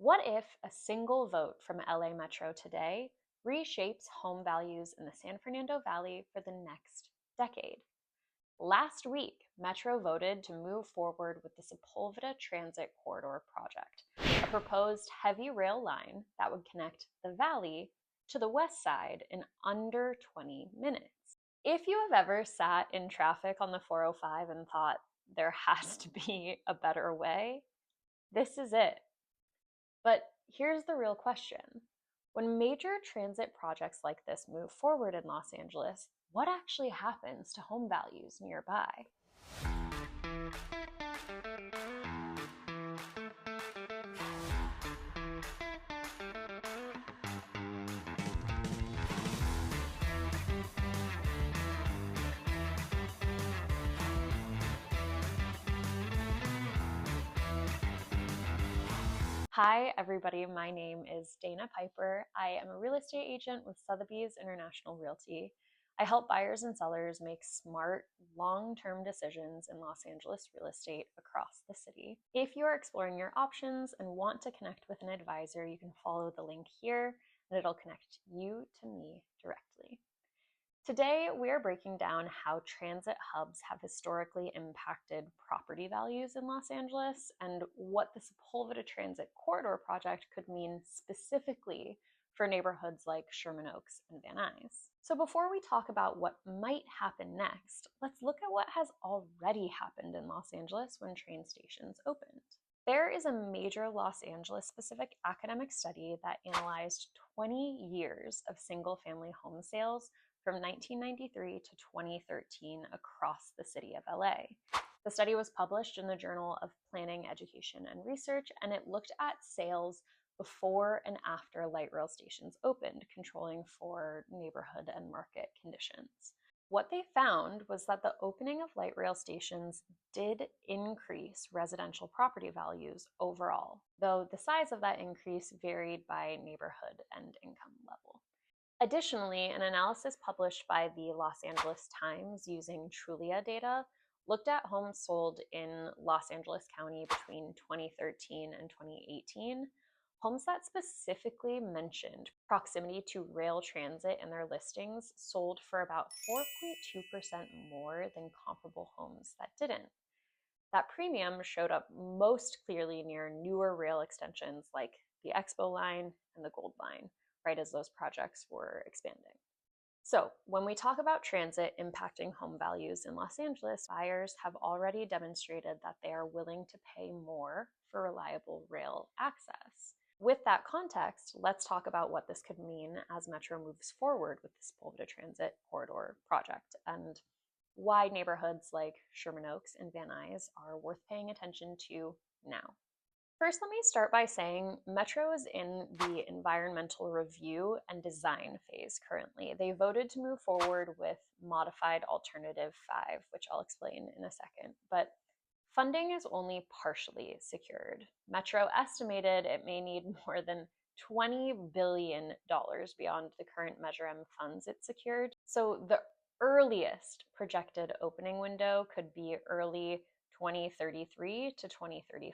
What if a single vote from LA Metro today reshapes home values in the San Fernando Valley for the next decade? Last week, Metro voted to move forward with the Sepulveda Transit Corridor project, a proposed heavy rail line that would connect the valley to the west side in under 20 minutes. If you have ever sat in traffic on the 405 and thought there has to be a better way, this is it. But here's the real question. When major transit projects like this move forward in Los Angeles, what actually happens to home values nearby? Hi, everybody. My name is Dana Pieper. I am a real estate agent with Sotheby's International Realty. I help buyers and sellers make smart, long-term decisions in Los Angeles real estate across the city. If you are exploring your options and want to connect with an advisor, you can follow the link here and it'll connect you to me directly. Today, we are breaking down how transit hubs have historically impacted property values in Los Angeles and what the Sepulveda Transit Corridor project could mean specifically for neighborhoods like Sherman Oaks and Van Nuys. So before we talk about what might happen next, let's look at what has already happened in Los Angeles when train stations opened. There is a major Los Angeles-specific academic study that analyzed 20 years of single-family home sales from 1993 to 2013 across the city of LA. The study was published in the Journal of Planning, Education, and Research, and it looked at sales before and after light rail stations opened, controlling for neighborhood and market conditions. What they found was that the opening of light rail stations did increase residential property values overall, though the size of that increase varied by neighborhood and income level. Additionally, an analysis published by the Los Angeles Times using Trulia data looked at homes sold in Los Angeles County between 2013 and 2018, homes that specifically mentioned proximity to rail transit in their listings sold for about 4.2% more than comparable homes that didn't. That premium showed up most clearly near newer rail extensions like the Expo line and the Gold line, right as those projects were expanding. So when we talk about transit impacting home values in Los Angeles, buyers have already demonstrated that they are willing to pay more for reliable rail access. With that context, let's talk about what this could mean as Metro moves forward with the Sepulveda Transit Corridor project and why neighborhoods like Sherman Oaks and Van Nuys are worth paying attention to now. First, let me start by saying Metro is in the environmental review and design phase currently. They voted to move forward with modified alternative 5, which I'll explain in a second, but funding is only partially secured. Metro estimated it may need more than $20 billion beyond the current Measure M funds it secured. So the earliest projected opening window could be early 2033 to 2035.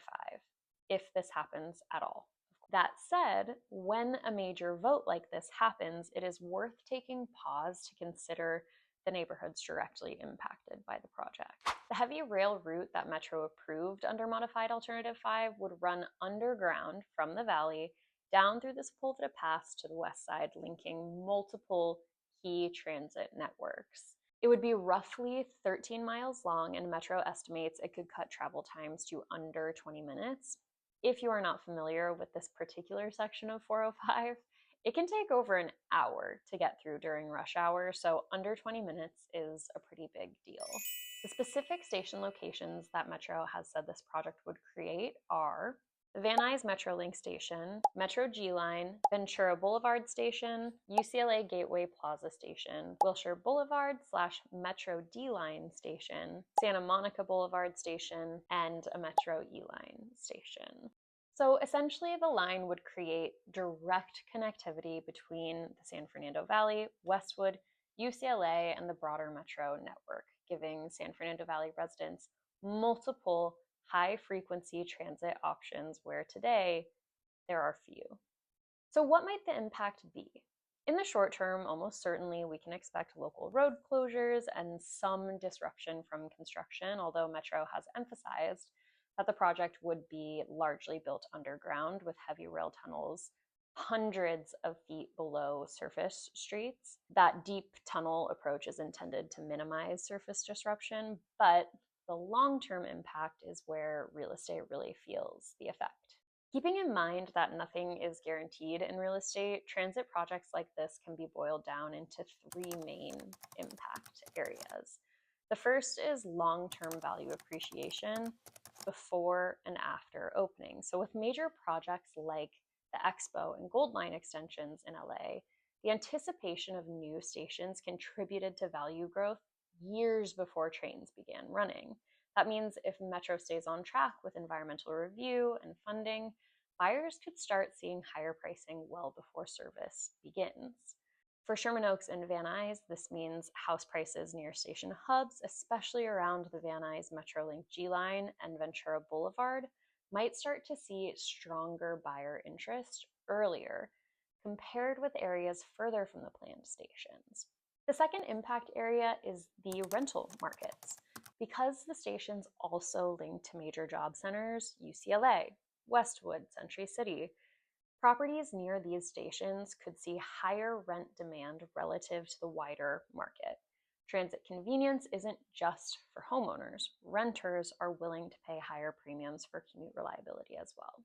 If this happens at all. That said, when a major vote like this happens, it is worth taking pause to consider the neighborhoods directly impacted by the project. The heavy rail route that Metro approved under Modified Alternative 5 would run underground from the valley down through the Sepulveda Pass to the west side, linking multiple key transit networks. It would be roughly 13 miles long, and Metro estimates it could cut travel times to under 20 minutes. If you are not familiar with this particular section of 405, it can take over an hour to get through during rush hour, so under 20 minutes is a pretty big deal. The specific station locations that Metro has said this project would create are the Van Nuys Metrolink Station, Metro G Line, Ventura Boulevard Station, UCLA Gateway Plaza Station, Wilshire Boulevard / Metro D Line Station, Santa Monica Boulevard Station, and a Metro E Line Station. So essentially, the line would create direct connectivity between the San Fernando Valley, Westwood, UCLA, and the broader Metro network, giving San Fernando Valley residents multiple high-frequency transit options where today there are few. So what might the impact be? In the short term, almost certainly we can expect local road closures and some disruption from construction, although Metro has emphasized that the project would be largely built underground with heavy rail tunnels hundreds of feet below surface streets. That deep tunnel approach is intended to minimize surface disruption, but the long-term impact is where real estate really feels the effect. Keeping in mind that nothing is guaranteed in real estate, transit projects like this can be boiled down into three main impact areas. The first is long-term value appreciation before and after opening. So with major projects like the Expo and Gold Line extensions in LA, the anticipation of new stations contributed to value growth years before trains began running. That means if Metro stays on track with environmental review and funding, buyers could start seeing higher pricing well before service begins. For Sherman Oaks and Van Nuys, this means house prices near station hubs, especially around the Van Nuys Metrolink G Line and Ventura Boulevard, might start to see stronger buyer interest earlier compared with areas further from the planned stations. The second impact area is the rental markets. Because the stations also link to major job centers, UCLA, Westwood, Century City, properties near these stations could see higher rent demand relative to the wider market. Transit convenience isn't just for homeowners. Renters are willing to pay higher premiums for commute reliability as well.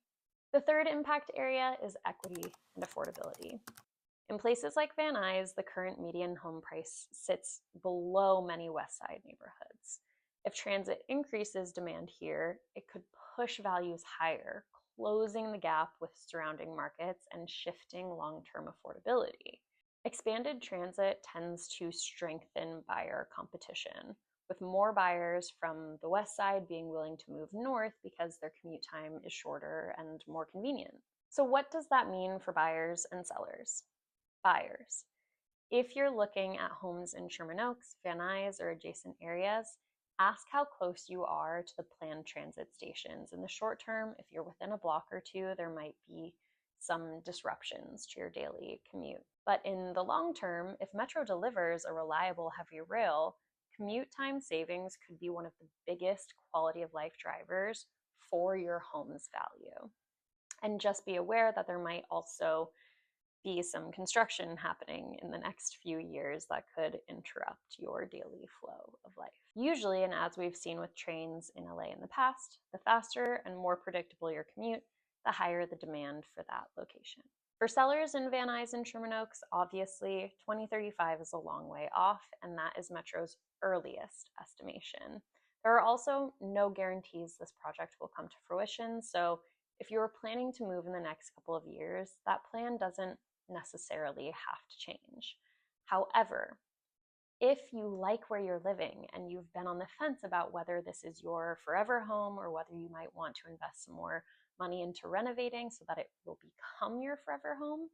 The third impact area is equity and affordability. In places like Van Nuys, the current median home price sits below many Westside neighborhoods. If transit increases demand here, it could push values higher, closing the gap with surrounding markets and shifting long-term affordability. Expanded transit tends to strengthen buyer competition, with more buyers from the West Side being willing to move north because their commute time is shorter and more convenient. So what does that mean for buyers and sellers? Buyers. If you're looking at homes in Sherman Oaks, Van Nuys, or adjacent areas, ask how close you are to the planned transit stations. In the short term, if you're within a block or two, there might be some disruptions to your daily commute. But in the long term, if Metro delivers a reliable heavy rail, commute time savings could be one of the biggest quality of life drivers for your home's value. And just be aware that there might also be some construction happening in the next few years that could interrupt your daily flow of life. Usually, and as we've seen with trains in LA in the past, the faster and more predictable your commute, the higher the demand for that location. For sellers in Van Nuys and Sherman Oaks, obviously 2035 is a long way off, and that is Metro's earliest estimation. There are also no guarantees this project will come to fruition, so if you are planning to move in the next couple of years, that plan doesn't necessarily have to change. However, if you like where you're living and you've been on the fence about whether this is your forever home or whether you might want to invest some more money into renovating so that it will become your forever home,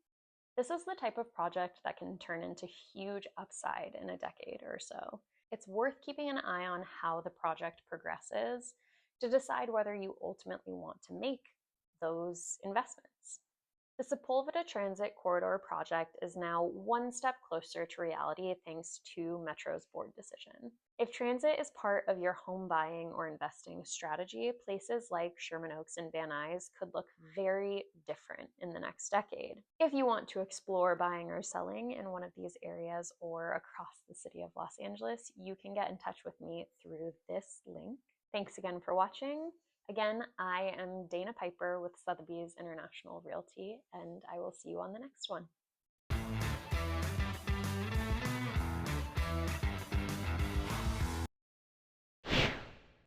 this is the type of project that can turn into huge upside in a decade or so. It's worth keeping an eye on how the project progresses to decide whether you ultimately want to make those investments. The Sepulveda Transit Corridor project is now one step closer to reality thanks to Metro's board decision. If transit is part of your home buying or investing strategy, places like Sherman Oaks and Van Nuys could look very different in the next decade. If you want to explore buying or selling in one of these areas or across the city of Los Angeles, you can get in touch with me through this link. Thanks again for watching. Again, I am Dana Pieper with Sotheby's International Realty, and I will see you on the next one.